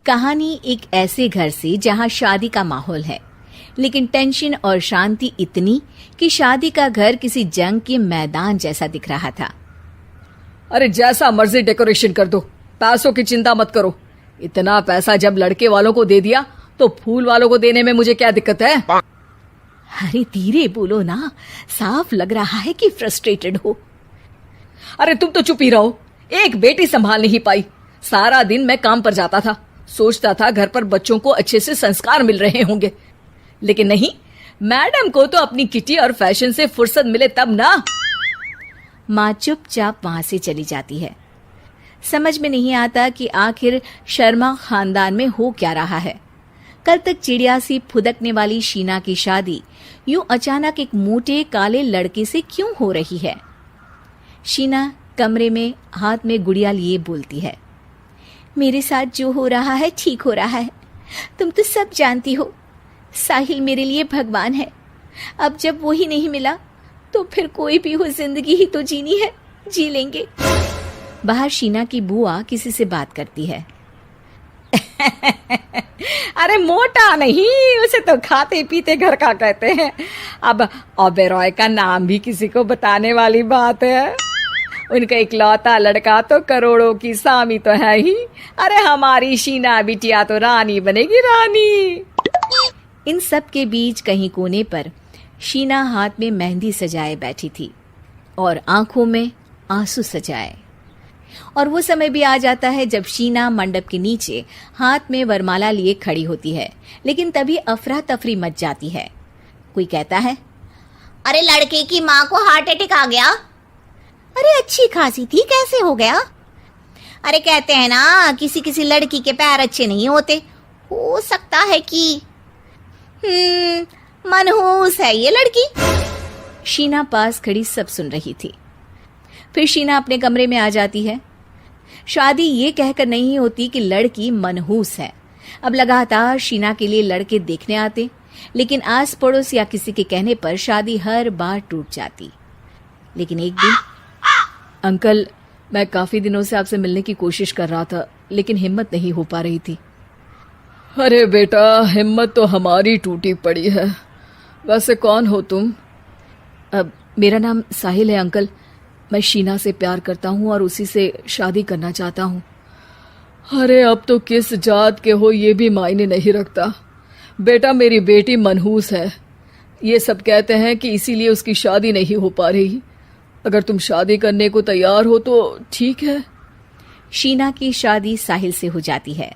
कहानी एक ऐसे घर से जहां शादी का माहौल है, लेकिन टेंशन और शांति इतनी कि शादी का घर किसी जंग के मैदान जैसा दिख रहा था। अरे जैसा मर्जी डेकोरेशन कर दो, पैसों की चिंता मत करो। इतना पैसा जब लड़के वालों को दे दिया तो फूल वालों को देने में मुझे क्या दिक्कत है? अरे धीरे बोलो ना, साफ लग रहा है कि फ्रस्ट्रेटेड हो। अरे तुम तो चुप ही रहो। एक बेटी संभाल नहीं पाई। सारा दिन मैं काम पर जाता था, सोचता था घर पर बच्चों को अच्छे से संस्कार मिल रहे होंगे, लेकिन नहीं, मैडम को तो अपनी किटी और फैशन से फुर्सत मिले तब ना। माँ चुपचाप वहां से चली जाती है। समझ में नहीं आता कि आखिर शर्मा खानदान में हो क्या रहा है। कल तक चिड़िया सी फुदकने वाली शीना की शादी यूं अचानक एक मोटे काले लड़के से क्यों हो रही है? शीना कमरे में हाथ में गुड़िया लिए बोलती है, मेरे साथ जो हो रहा है ठीक हो रहा है। तुम तो सब जानती हो, साहिल मेरे लिए भगवान है। अब जब वो ही नहीं मिला तो फिर कोई भी हो, जिंदगी ही तो जीनी है, जी लेंगे। बाहर शीना की बुआ किसी से बात करती है। अरे मोटा नहीं, उसे तो खाते पीते घर का कहते हैं। अब ओबेरॉय का नाम भी किसी को बताने वाली बात है। उनका इकलौता लड़का तो करोड़ों की सामी तो है ही। अरे हमारी शीना बिटिया तो रानी बनेगी, रानी। इन सब के बीच कहीं कोने पर शीना हाथ में मेहंदी सजाए बैठी थी और आंखों में आंसू सजाए। और वो समय भी आ जाता है जब शीना मंडप के नीचे हाथ में वरमाला लिए खड़ी होती है, लेकिन तभी अफरा तफरी मच जाती है। कोई कहता है, अरे लड़के की माँ को हार्ट अटैक आ गया। अरे अच्छी खासी थी, कैसे हो गया? अरे कहते हैं ना, किसी किसी लड़की के पैर अच्छे नहीं होते, हो सकता है कि मनहूस है ये लड़की। शीना पास खड़ी सब सुन रही थी। फिर शीना अपने कमरे में आ जाती है। शादी ये कहकर नहीं होती कि लड़की मनहूस है। अब लगातार शीना के लिए लड़के देखने आते, लेकिन आस पड़ोस या किसी के कहने पर शादी हर बार टूट जाती। लेकिन एक दिन, अंकल, मैं काफी दिनों से आपसे मिलने की कोशिश कर रहा था, लेकिन हिम्मत नहीं हो पा रही थी। अरे बेटा, हिम्मत तो हमारी टूटी पड़ी है। वैसे कौन हो तुम? मेरा नाम साहिल है अंकल। मैं शीना से प्यार करता हूँ और उसी से शादी करना चाहता हूँ। अरे अब तो किस जात के हो ये भी मायने नहीं रखता। बेटा, मेरी बेटी मनहूस है। ये सब कहते हैं कि इसीलिए उसकी शादी नहीं हो पा रही। अगर तुम शादी करने को तैयार हो तो ठीक है। शीना की शादी साहिल से हो जाती है।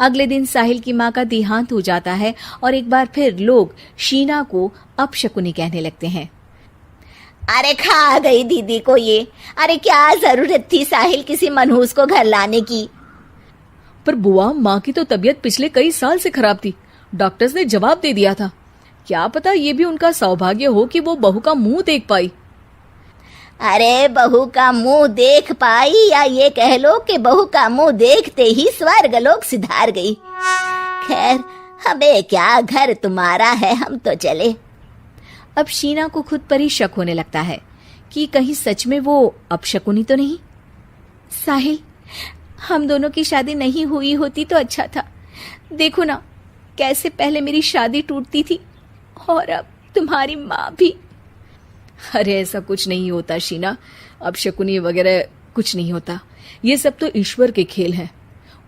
अगले दिन साहिल की माँ का देहांत हो जाता है और एक बार फिर लोग शीना को अपशकुनी कहने लगते हैं। अरे खा गई दीदी को ये। अरे क्या जरूरत थी साहिल किसी मनहूस को घर लाने की? पर बुआ, माँ की तो तबीयत पिछले कई साल से खराब थी। डॉक्टर्स ने जवाब दे दिया था। क्या पता ये भी उनका सौभाग्य हो कि वो बहू का मुंह देख पाई। अरे बहू का मुंह देख पाई, या ये कह लो कि बहू का मुंह देखते ही स्वर्ग लोक सिधार गई। खैर, हमें क्या, घर तुम्हारा है, हम तो चले। अब शीना को खुद पर ही शक होने लगता है कि कहीं सच में वो अपशकुनी तो नहीं। साहिल, हम दोनों की शादी नहीं हुई होती तो अच्छा था। देखो ना, कैसे पहले मेरी शादी टूटती थी और अब तुम्हारी माँ भी। अरे ऐसा कुछ नहीं होता शीना, अपशकुनी वगैरह कुछ नहीं होता। ये सब तो ईश्वर के खेल हैं।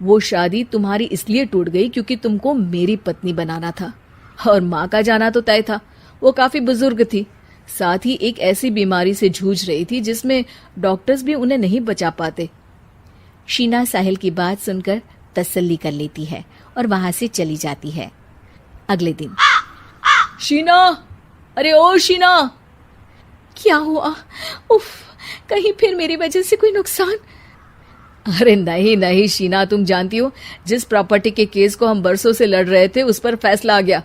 वो शादी तुम्हारी इसलिए टूट गई क्योंकि तुमको मेरी पत्नी बनाना था, और माँ का जाना तो तय था। वो काफी बुजुर्ग थी, साथ ही एक ऐसी बीमारी से जूझ रही थी जिसमें डॉक्टर्स भी उन्हें नहीं बचा पाते। शीना साहिल की बात सुनकर तसल्ली कर लेती है और वहां से चली जाती है। अगले दिन, शीना, अरे ओ शीना। क्या हुआ? उफ, कहीं फिर मेरी वजह से कोई नुकसान? अरे नहीं नहीं शीना, तुम जानती हो, जिस प्रॉपर्टी के केस को हम बरसों से लड़ रहे थे उस पर फैसला आ गया,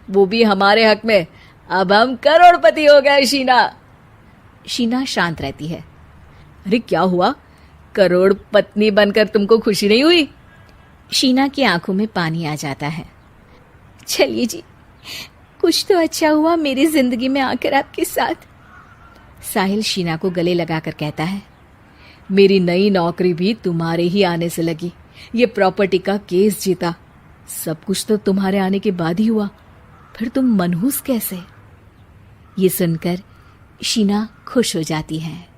वो भी हमारे हक में। अब हम करोड़पति हो गए शीना। शीना शांत रहती है। अरे क्या हुआ? करोड़ पत्नी बनकर तुमको खुशी नहीं हुई? शीना की आंखों में पानी आ जाता है। चलिए जी, कुछ तो अच्छा हुआ मेरी जिंदगी में आकर आपके साथ। साहिल शीना को गले लगाकर कहता है, मेरी नई नौकरी भी तुम्हारे ही आने से लगी। ये प्रॉपर्टी का केस जीता। सब कुछ तो तुम्हारे आने के बाद ही हुआ, फिर तुम मनहूस कैसे? ये सुनकर शीना खुश हो जाती है।